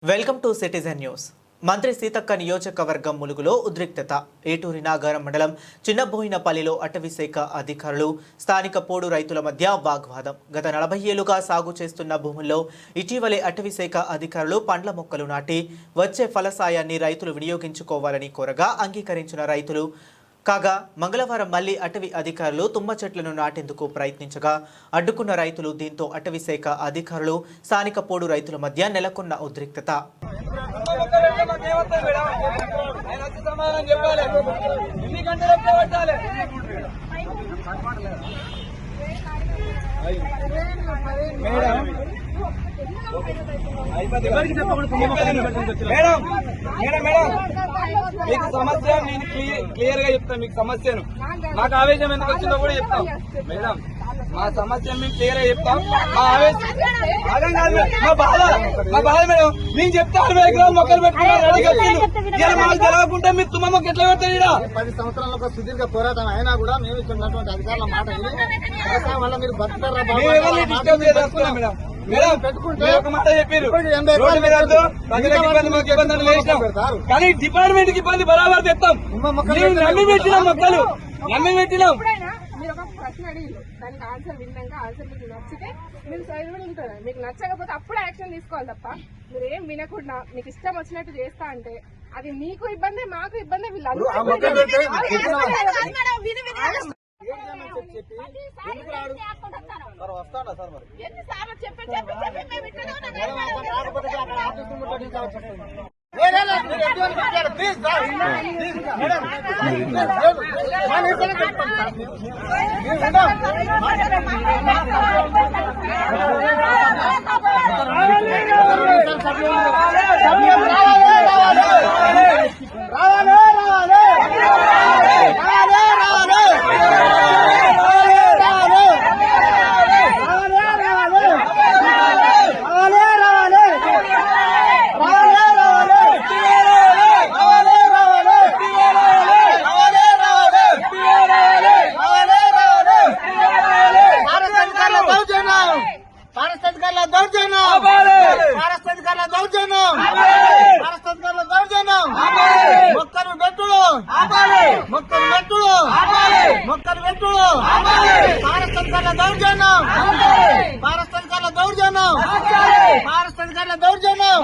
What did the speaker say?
Welcome to citizen news. మంత్రి సీతక్క నియోజకవర్గం ములుగులో ఉద్రిక్తత. ఏటూరి నాగారం మండలం చిన్నబోయినపల్లిలో అటవీశాఖ అధికారులు స్థానిక పోడు రైతుల మధ్య వాగ్వాదం. గత 40 ఏళ్లుగా సాగు చేస్తున్న భూముల్లో ఇటీవలే అటవీశాఖ అధికారులు పండ్ల మొక్కలు నాటి వచ్చే ఫలసాయాన్ని రైతులు వినియోగించుకోవాలని కోరగా అంగీకరించిన రైతులు కాగా మంగళవారం మళ్లీ అటవీ అధికారులు తుమ్మ చెట్లను నాటేందుకు ప్రయత్నించగా అడ్డుకున్న రైతులు. దీంతో అటవీశాఖ అధికారులు స్థానిక పోడు రైతుల మధ్య నెలకొన్న ఉద్రిక్తత. మీకు సమస్య నేను క్లియర్ గా చెప్తాను. మీకు సమస్యను మాకు ఆవేశం ఎందుకు వచ్చిందో కూడా చెప్తాం మేడం. మా సమస్య మేము క్లియర్ గా చెప్తాం. మా ఆవేశం అర్థం కాదు. మా బాధ మేడం. నేను చెప్తా 60 ఎకరాలు మొక్కలు పెట్టుకున్నారు రెడీగా. ఇలా మాకు తెలవకుంటే మీరు తుమ్మ మొక్క ఎట్లా పెడతారు? 10 సంవత్సరాల ఒక సుదీర్ఘ పోరాటం అయినా కూడా మేము ఇచ్చినటువంటి అధికారుల మాట వల్ల మీరు బతుకుతారా మేడం. మేడం పెట్టుకుంటే ఒక మాట చెప్పారు, రోడ్డు మీద ప్రజలకు ఇబ్బంది, మాకు ఇబ్బందులు వేసినాం. కానీ డిపార్ట్మెంట్ కి ఇబ్బంది బరాబర్ తెస్తాం. నమ్మి పెట్టినాం, మొక్కలు నమ్మి పెట్టినాం. మీరు ఒక ప్రశ్న అడిగారు, దానికి ఆన్సర్ విన్నాక ఆన్సర్ మీకు నచ్చితే మీరు సైడ్ కూడా ఉంటారు. మీకు నచ్చకపోతే అప్పుడే యాక్షన్ తీసుకోవాలి తప్ప మీరు ఏం వినకుండా మీకు ఇష్టం వచ్చినట్టు చేస్తా అంటే అది మీకు ఇబ్బంది, మాకు ఇబ్బంది. వీళ్ళందరూ వస్తాడా సార్ మరి మొక్కలు పెట్టుడు పారస్థానికాల దౌర్జన్యం